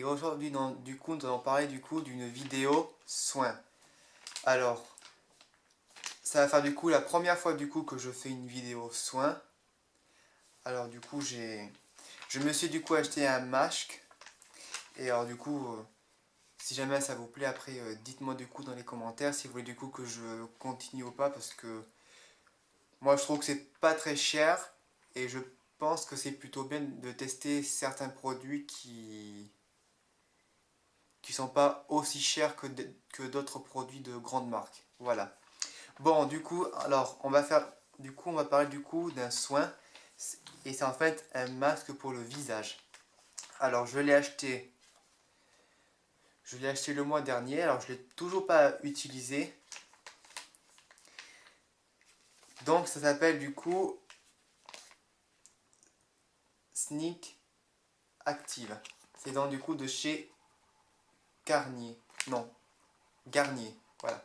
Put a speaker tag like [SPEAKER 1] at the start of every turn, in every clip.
[SPEAKER 1] Et aujourd'hui, du coup, nous allons parler du coup d'une vidéo soin. Alors, ça va faire du coup la première fois du coup que je fais une vidéo soin. Alors du coup, je me suis du coup acheté un masque. Et alors du coup, si jamais ça vous plaît, après, dites-moi du coup dans les commentaires si vous voulez du coup que je continue ou pas, parce que moi je trouve que c'est pas très cher et je pense que c'est plutôt bien de tester certains produits qui sont pas aussi chers que d'autres produits de grandes marques. Voilà. Bon, du coup, alors on va parler du coup d'un soin et c'est en fait un masque pour le visage. Alors je l'ai acheté le mois dernier. Alors je l'ai toujours pas utilisé. Donc ça s'appelle du coup Sneak Active. C'est donc du coup de chez Garnier. Non, Garnier. Voilà.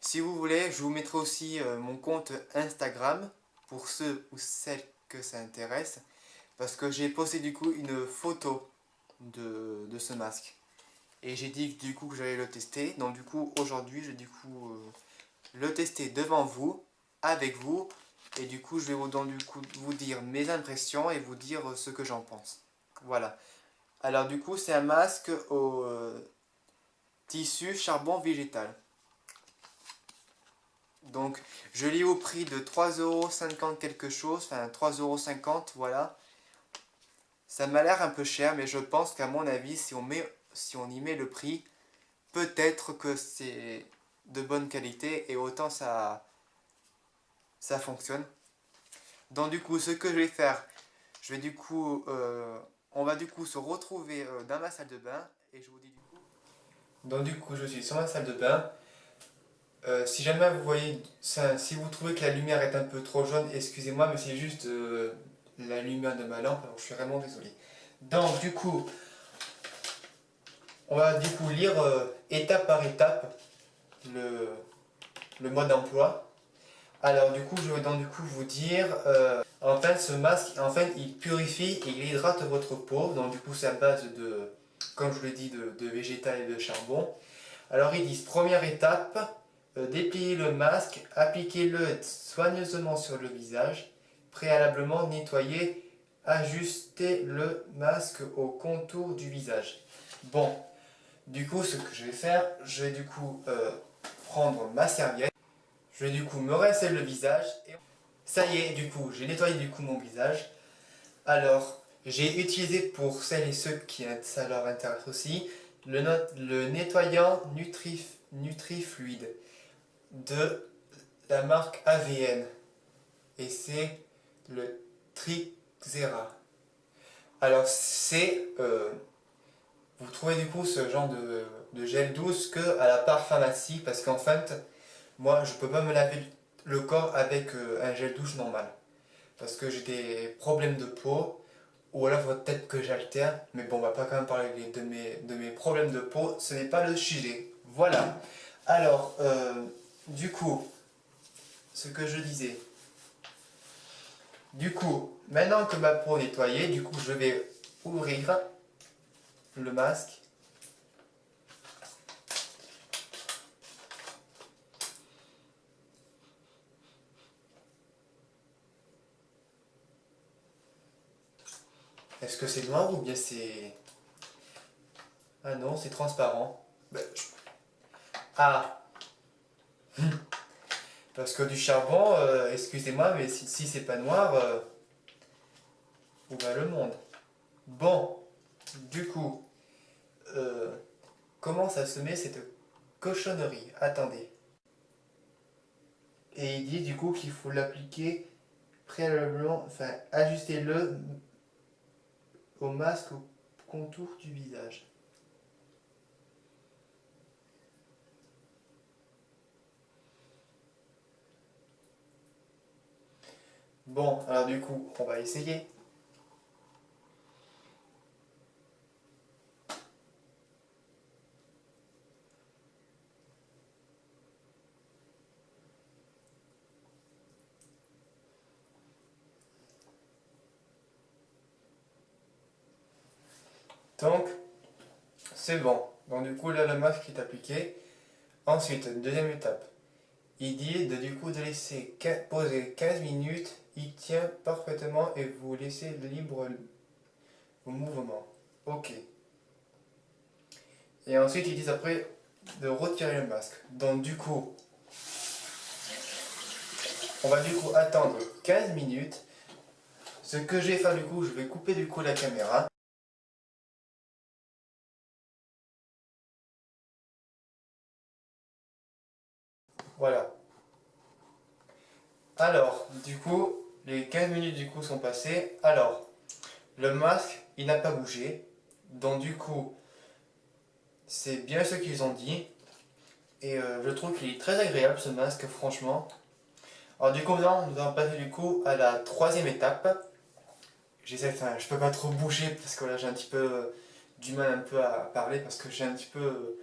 [SPEAKER 1] Si vous voulez, je vous mettrai aussi mon compte Instagram pour ceux ou celles que ça intéresse. Parce que j'ai posté du coup une photo de ce masque. Et j'ai dit du coup que j'allais le tester. Donc du coup aujourd'hui je vais du coup le tester devant vous, avec vous. Et du coup je vais donc du coup vous dire mes impressions et vous dire ce que j'en pense. Voilà. Alors du coup c'est un masque au tissu charbon végétal. Donc je l'ai au prix de 3,50€ quelque chose, enfin 3,50€, voilà. Ça m'a l'air un peu cher, mais je pense qu'à mon avis, si on y met le prix, peut-être que c'est de bonne qualité et autant ça fonctionne. Donc du coup, ce que je vais faire, on va du coup se retrouver dans ma salle de bain et je vous dis du coup. Donc du coup, je suis sur ma salle de bain. Si jamais vous voyez ça, si vous trouvez que la lumière est un peu trop jaune, excusez-moi, mais c'est juste la lumière de ma lampe, alors je suis vraiment désolé. Donc du coup, on va du coup lire étape par étape le mode d'emploi. Alors du coup, je vais donc du coup vous dire, en fait ce masque, en fait il purifie et il hydrate votre peau. Donc du coup c'est à base de, comme je vous l'ai dit, de végétal et de charbon. Alors ils disent première étape, dépliez le masque, appliquez-le soigneusement sur le visage, préalablement nettoyer, ajustez le masque au contour du visage. Bon, du coup ce que je vais faire, je vais du coup prendre ma serviette, je vais du coup me rincer le visage et ça y est, du coup j'ai nettoyé du coup mon visage. Alors j'ai utilisé pour celles et ceux qui ça leur intéresse aussi le nettoyant Nutrifluide de la marque AVN et c'est le Trixera. Alors vous trouvez du coup ce genre de gel douce que à la pharmacie parce qu'en fait moi je peux pas me laver le corps avec un gel douche normal parce que j'ai des problèmes de peau ou alors peut-être que j'alterne, mais bon on va pas quand même parler de mes problèmes de peau, ce n'est pas le sujet. Voilà. Alors du coup ce que je disais. Du coup, maintenant que ma peau est nettoyée, du coup je vais ouvrir le masque. Est-ce que c'est noir ou bien c'est... Ah non, c'est transparent. Ah, parce que du charbon, excusez-moi, mais si c'est pas noir, où va le monde? Bon, du coup, euh, comment ça se met cette cochonnerie? Attendez. Et il dit du coup qu'il faut l'appliquer préalablement, enfin ajuster-le au masque au contour du visage. Bon, alors du coup, on va essayer. Donc, c'est bon. Donc du coup là le masque est appliqué. Ensuite, deuxième étape. Il dit du coup de laisser poser 15 minutes. Il tient parfaitement et vous laissez libre au mouvement. Ok. Et ensuite ils disent après de retirer le masque. Donc du coup, on va du coup attendre 15 minutes. Ce que je vais faire du coup, je vais couper du coup la caméra. Voilà. Alors, du coup, les 15 minutes du coup sont passées. Alors, le masque, il n'a pas bougé. Donc du coup, c'est bien ce qu'ils ont dit. Et je trouve qu'il est très agréable ce masque, franchement. Alors du coup, maintenant, nous allons passer du coup à la troisième étape. Enfin, je peux pas trop bouger parce que là j'ai un petit peu du mal un peu à parler parce que j'ai un petit peu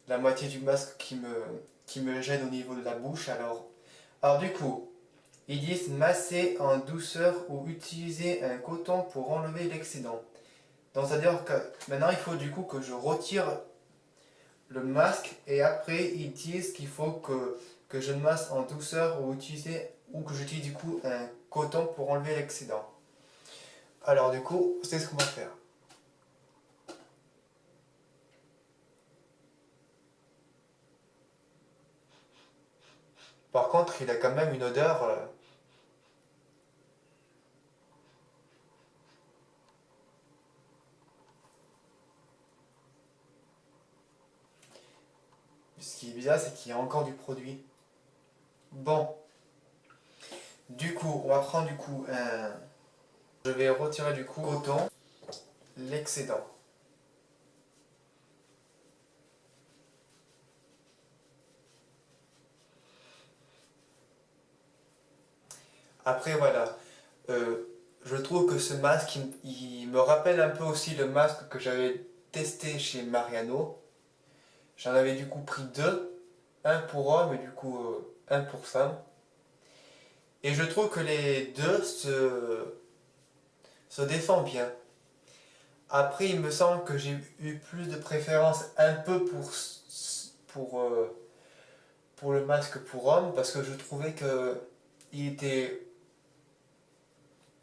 [SPEAKER 1] la moitié du masque qui me gêne au niveau de la bouche. Alors du coup, ils disent masser en douceur ou utiliser un coton pour enlever l'excédent. Donc c'est-à-dire que maintenant il faut du coup que je retire le masque et après ils disent qu'il faut que je masse en douceur ou que j'utilise du coup un coton pour enlever l'excédent. Alors du coup, c'est ce qu'on va faire. Par contre, il a quand même une odeur. Ce qui est bizarre, c'est qu'il y a encore du produit. Bon, du coup, on va prendre du coup un. Je vais retirer du coup coton, l'excédent. Après, voilà. Euh, je trouve que ce masque, il me rappelle un peu aussi le masque que j'avais testé chez Mariano. J'en avais du coup pris deux, un pour homme et du coup un pour femme. Et je trouve que les deux se défendent bien. Après, il me semble que j'ai eu plus de préférence un peu pour, euh, pour le masque pour homme parce que je trouvais que il était,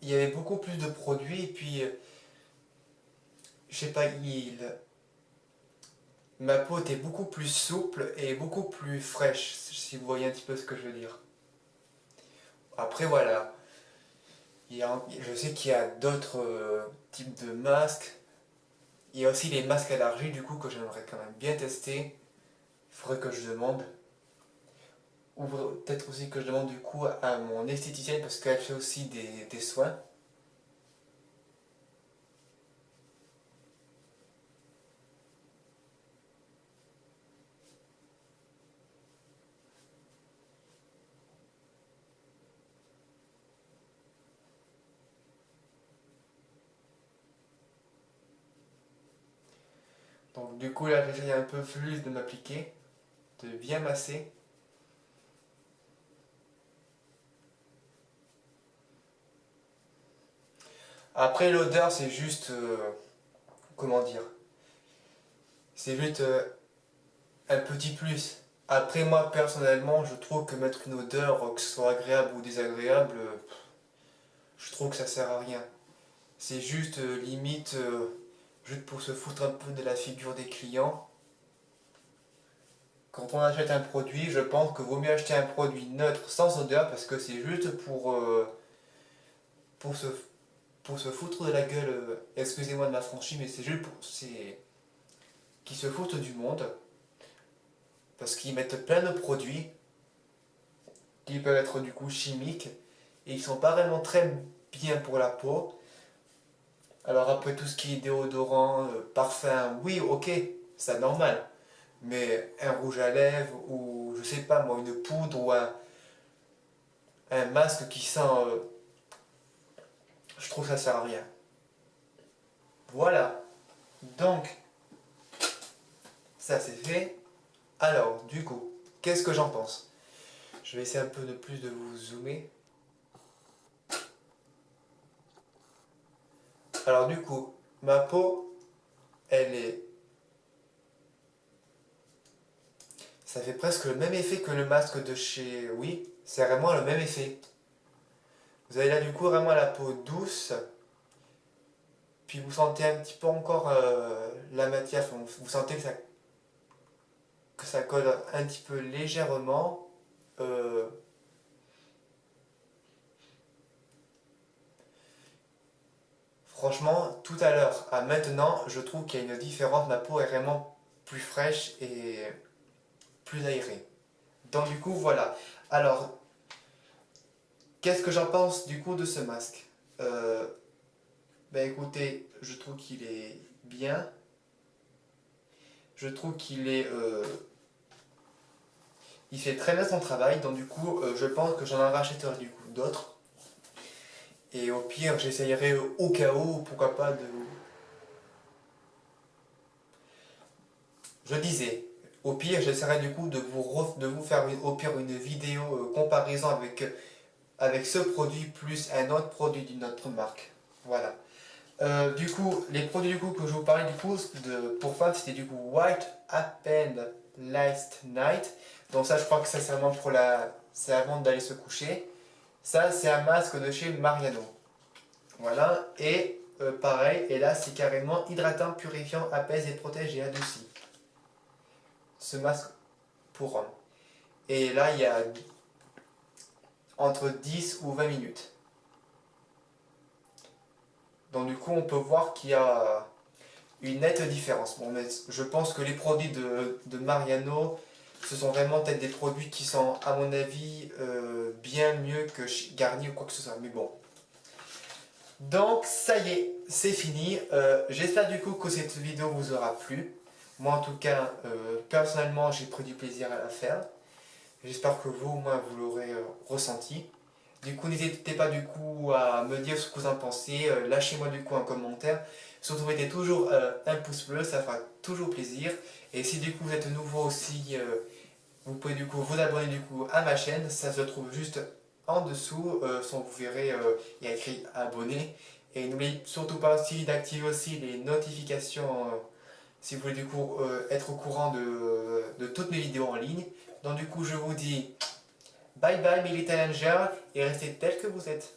[SPEAKER 1] il y avait beaucoup plus de produits et puis, je sais pas, ma peau était beaucoup plus souple et beaucoup plus fraîche, si vous voyez un petit peu ce que je veux dire. Après, voilà, je sais qu'il y a d'autres types de masques. Il y a aussi les masques à l'argile, du coup, que j'aimerais quand même bien tester. Il faudrait que je demande. Ou peut-être aussi que je demande du coup à mon esthéticienne parce qu'elle fait aussi des soins. Donc du coup là j'essaie un peu plus de m'appliquer, de bien masser. Après l'odeur c'est juste, comment dire, c'est juste un petit plus. Après moi personnellement je trouve que mettre une odeur, que ce soit agréable ou désagréable, je trouve que ça sert à rien. C'est juste limite, juste pour se foutre un peu de la figure des clients. Quand on achète un produit, je pense que vaut mieux acheter un produit neutre sans odeur parce que c'est juste pour, se, pour se foutre de la gueule. Excusez-moi de ma franchise, mais c'est juste pour qu'ils se foutent du monde parce qu'ils mettent plein de produits qui peuvent être du coup chimiques et ils sont pas vraiment très bien pour la peau. Alors après tout ce qui est déodorant, parfum, oui, ok, c'est normal. Mais un rouge à lèvres ou je sais pas moi, une poudre ou un masque qui sent, je trouve que ça sert à rien. Voilà, donc ça c'est fait. Alors, du coup, qu'est-ce que j'en pense? Je vais essayer un peu de plus de vous zoomer. Alors du coup, ma peau, elle est Ça fait presque le même effet que le masque de chez... Oui, c'est vraiment le même effet. Vous avez là du coup vraiment la peau douce. Puis vous sentez un petit peu encore la matière. Enfin, vous sentez que ça colle un petit peu légèrement. Euh, Franchement, tout à l'heure à maintenant, je trouve qu'il y a une différence. Ma peau est vraiment plus fraîche et plus aérée. Donc du coup, voilà. Alors, qu'est-ce que j'en pense du coup de ce masque? euh, Ben écoutez, je trouve qu'il est bien. Je trouve qu'il est... il fait très bien son travail. Donc du coup, je pense que j'en rachèterai du coup d'autres. Et au pire, j'essayerai au cas où, pourquoi pas, de... Je disais, au pire, j'essaierai du coup de vous faire au pire une vidéo comparaison avec ce produit plus un autre produit d'une autre marque. Voilà. Du coup, les produits du coup que je vous parlais du coup pour femmes, c'était du coup White Append Last Night. Donc ça, je crois que ça c'est vraiment c'est avant d'aller se coucher. Ça, c'est un masque de chez Mariano. Voilà. Et pareil, et là, c'est carrément hydratant, purifiant, apaise et protège et adoucit. Ce masque pour hommes. Et là, il y a entre 10 ou 20 minutes. Donc du coup, on peut voir qu'il y a une nette différence. Bon, mais je pense que les produits de Mariano, ce sont vraiment peut-être des produits qui sont, à mon avis, bien mieux que chez Garnier ou quoi que ce soit. Mais bon. Donc, ça y est, c'est fini. J'espère du coup que cette vidéo vous aura plu. Moi, en tout cas, personnellement, j'ai pris du plaisir à la faire. J'espère que vous, au moins, vous l'aurez ressenti. Du coup, n'hésitez pas du coup à me dire ce que vous en pensez. Lâchez-moi du coup un commentaire. Surtout, mettez toujours un pouce bleu, ça fera toujours plaisir. Et si du coup vous êtes nouveau aussi, vous pouvez du coup vous abonner du coup à ma chaîne. Ça se trouve juste en dessous. Vous verrez, il y a écrit abonner. Et n'oubliez surtout pas aussi d'activer aussi les notifications si vous voulez du coup être au courant de toutes mes vidéos en ligne. Donc du coup, je vous dis bye bye mes little angels et restez tels que vous êtes.